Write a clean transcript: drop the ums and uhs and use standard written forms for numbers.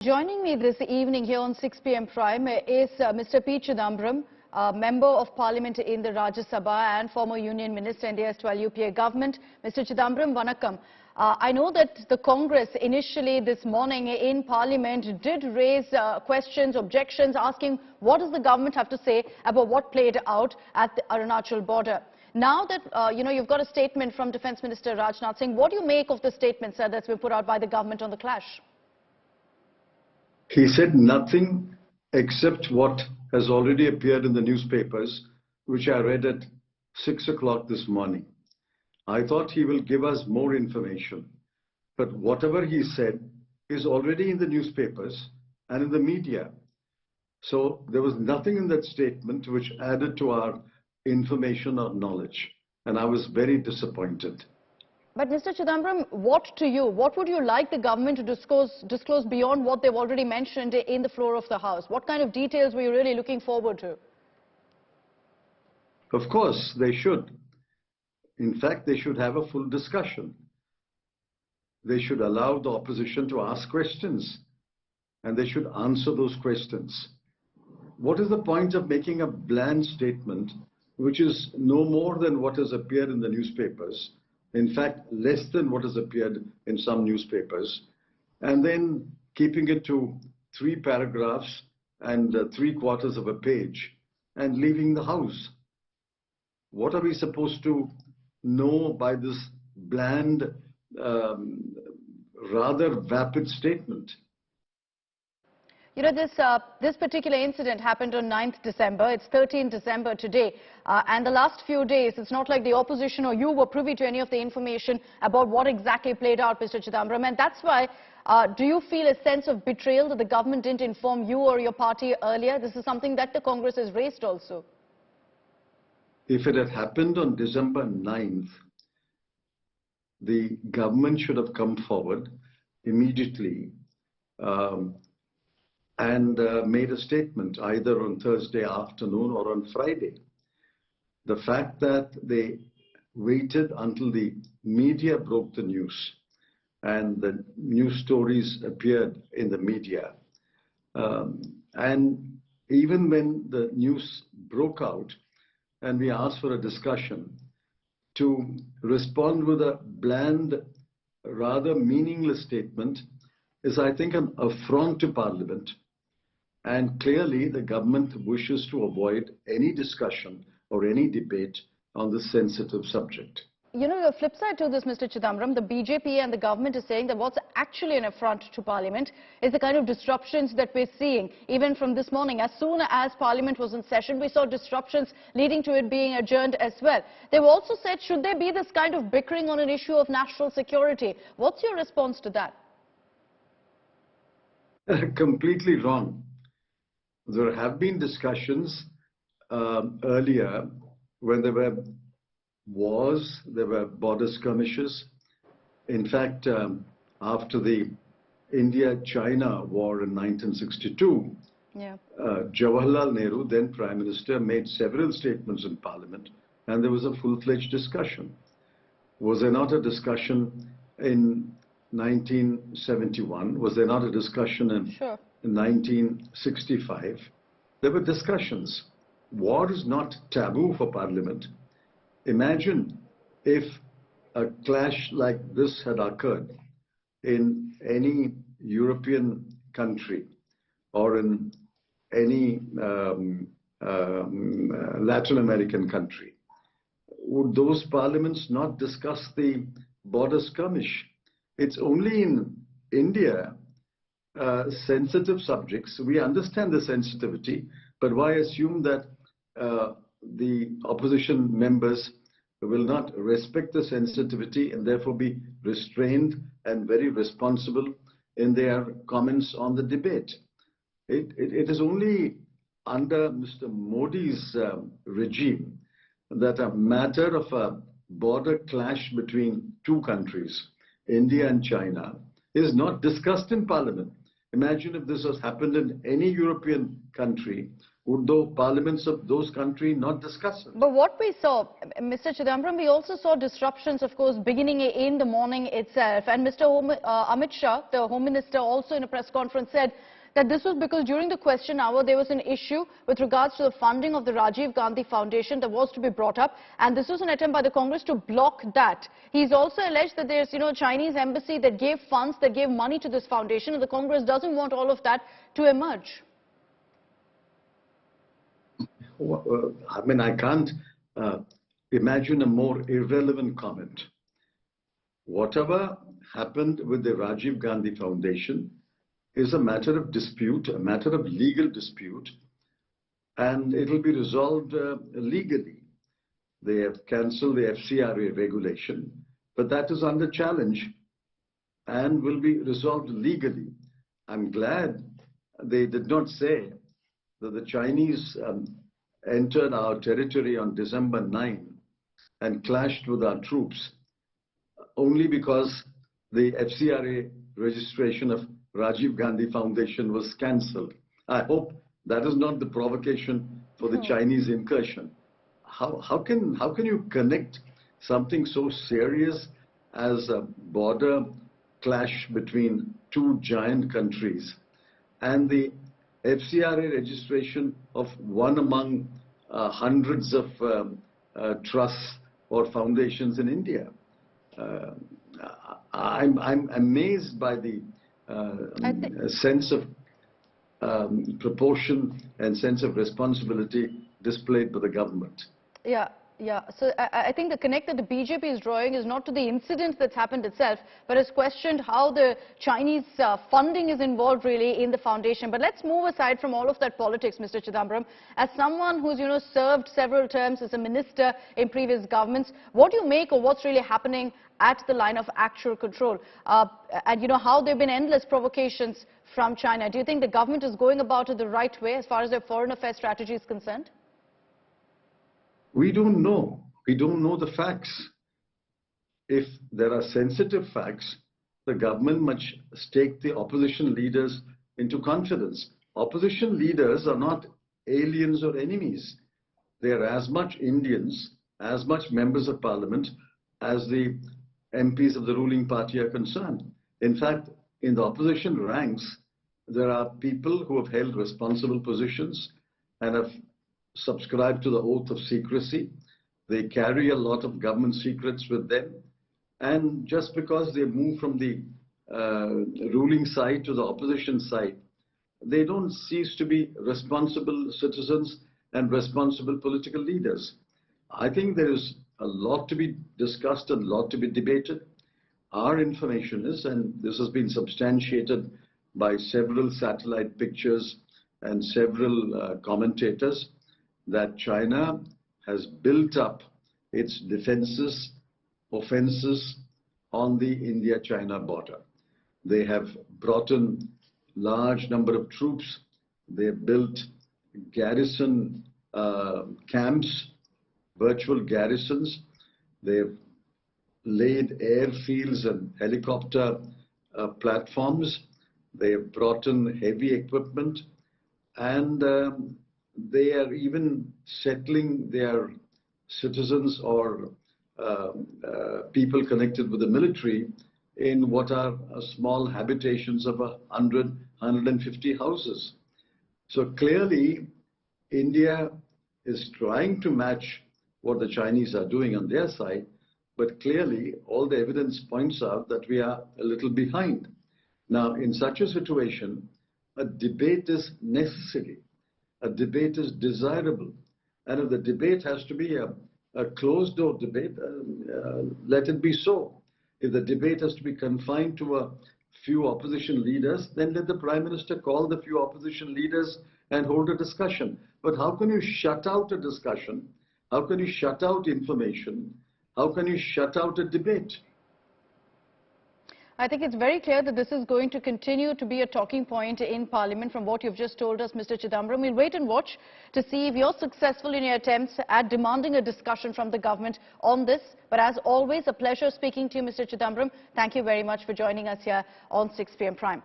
Joining me this evening here on 6 p.m. Prime is Mr. P. Chidambaram, Member of Parliament in the Rajya Sabha and former Union Minister in the S12 UPA government. Mr. Chidambaram, vanakkam. I know that the Congress initially this morning in Parliament did raise questions, objections, asking what does the government have to say about what played out at the Arunachal border. Now that, you've got a statement from Defence Minister Rajnath Singh, what do you make of the statement, sir, that's been put out by the government on the clash? He said nothing except what has already appeared in the newspapers, which I read at 6 o'clock this morning. I thought he will give us more information, but whatever he said is already in the newspapers and in the media. So there was nothing in that statement which added to our information or knowledge, and I was very disappointed. But Mr. Chidambaram, what would you like the government to disclose beyond what they've already mentioned in the floor of the House? What kind of details were you really looking forward to? Of course, they should. In fact, they should have a full discussion. They should allow the opposition to ask questions, and they should answer those questions. What is the point of making a bland statement, which is no more than what has appeared in the newspapers? In fact, less than what has appeared in some newspapers, and then keeping it to 3 paragraphs and 3/4 of a page and leaving the House? What are we supposed to know by this bland, rather vapid statement? You know, this particular incident happened on 9th December. It's 13th December today. And the last few days, it's not like the opposition or you were privy to any of the information about what exactly played out, Mr. Chidambaram. And that's why, do you feel a sense of betrayal that the government didn't inform you or your party earlier? This is something that the Congress has raised also. If it had happened on December 9th, the government should have come forward immediately and made a statement either on Thursday afternoon or on Friday. The fact that they waited until the media broke the news and the news stories appeared in the media, and even when the news broke out and we asked for a discussion, to respond with a bland, rather meaningless statement is, I think, an affront to Parliament. And clearly, the government wishes to avoid any discussion or any debate on this sensitive subject. You know, the flip side to this, Mr. Chidambaram, the BJP and the government is saying that what's actually an affront to Parliament is the kind of disruptions that we're seeing. Even from this morning, as soon as Parliament was in session, we saw disruptions leading to it being adjourned as well. They've also said, should there be this kind of bickering on an issue of national security? What's your response to that? Completely wrong. There have been discussions earlier when there were wars, there were border skirmishes. In fact, after the India-China war in 1962, Jawaharlal Nehru, then Prime Minister, made several statements in Parliament, and there was a full-fledged discussion. Was there not a discussion in 1971? Was there not a discussion in 1965? There were discussions. War is not taboo for Parliament. Imagine if a clash like this had occurred in any European country or in any Latin American country. Would those parliaments not discuss the border skirmish? It's only in India, sensitive subjects. We understand the sensitivity, but why assume that the opposition members will not respect the sensitivity and therefore be restrained and very responsible in their comments on the debate? It is only under Mr. Modi's regime that a matter of a border clash between 2 countries, India and China, is not discussed in Parliament. Imagine if this has happened in any European country, would the parliaments of those countries not discuss it? But what we saw, Mr. Chidambaram, we also saw disruptions, of course, beginning in the morning itself. And Mr. Amit Shah, the Home Minister, also in a press conference said that this was because during the question hour, there was an issue with regards to the funding of the Rajiv Gandhi Foundation that was to be brought up. And this was an attempt by the Congress to block that. He's also alleged that there's, a Chinese embassy that gave funds, that gave money to this foundation, and the Congress doesn't want all of that to emerge. I mean, I can't imagine a more irrelevant comment. Whatever happened with the Rajiv Gandhi Foundation is a matter of dispute, a matter of legal dispute, and it will be resolved legally. They have cancelled the FCRA regulation, but that is under challenge and will be resolved legally. I'm glad they did not say that the Chinese entered our territory on December 9 and clashed with our troops only because the FCRA registration of Rajiv Gandhi Foundation was cancelled. I hope that is not the provocation for the Chinese incursion. How can you connect something so serious as a border clash between two giant countries and the FCRA registration of one among hundreds of trusts or foundations in India? I'm amazed by the sense of proportion and sense of responsibility displayed by the government. Yeah. So I think the connect that the BJP is drawing is not to the incident that's happened itself, but has questioned how the Chinese funding is involved really in the foundation. But let's move aside from all of that politics, Mr. Chidambaram. As someone who's, served several terms as a minister in previous governments, what do you make of what's really happening at the line of actual control? And, how there have been endless provocations from China. Do you think the government is going about it the right way as far as their foreign affairs strategy is concerned? We don't know. We don't know the facts. If there are sensitive facts, the government must take the opposition leaders into confidence. Opposition leaders are not aliens or enemies. They are as much Indians, as much members of parliament as the MPs of the ruling party are concerned. In fact, in the opposition ranks, there are people who have held responsible positions and have subscribe to the oath of secrecy. They carry a lot of government secrets with them. And just because they move from the ruling side to the opposition side, they don't cease to be responsible citizens and responsible political leaders. I think there is a lot to be discussed and a lot to be debated. Our information is, and this has been substantiated by several satellite pictures and several commentators, that China has built up its defenses, offenses on the India-China border. They have brought in large number of troops. They have built garrison camps, virtual garrisons. They have laid airfields and helicopter platforms. They have brought in heavy equipment, and they are even settling their citizens or people connected with the military in what are small habitations of 100, 150 houses. So clearly, India is trying to match what the Chinese are doing on their side, but clearly all the evidence points out that we are a little behind. Now, in such a situation, a debate is necessary. A debate is desirable. And if the debate has to be a closed-door debate, let it be so. If the debate has to be confined to a few opposition leaders, then let the Prime Minister call the few opposition leaders and hold a discussion. But how can you shut out a discussion? How can you shut out information? How can you shut out a debate? I think it's very clear that this is going to continue to be a talking point in Parliament from what you've just told us, Mr. Chidambaram. We'll wait and watch to see if you're successful in your attempts at demanding a discussion from the government on this. But as always, a pleasure speaking to you, Mr. Chidambaram. Thank you very much for joining us here on 6 p.m. Prime.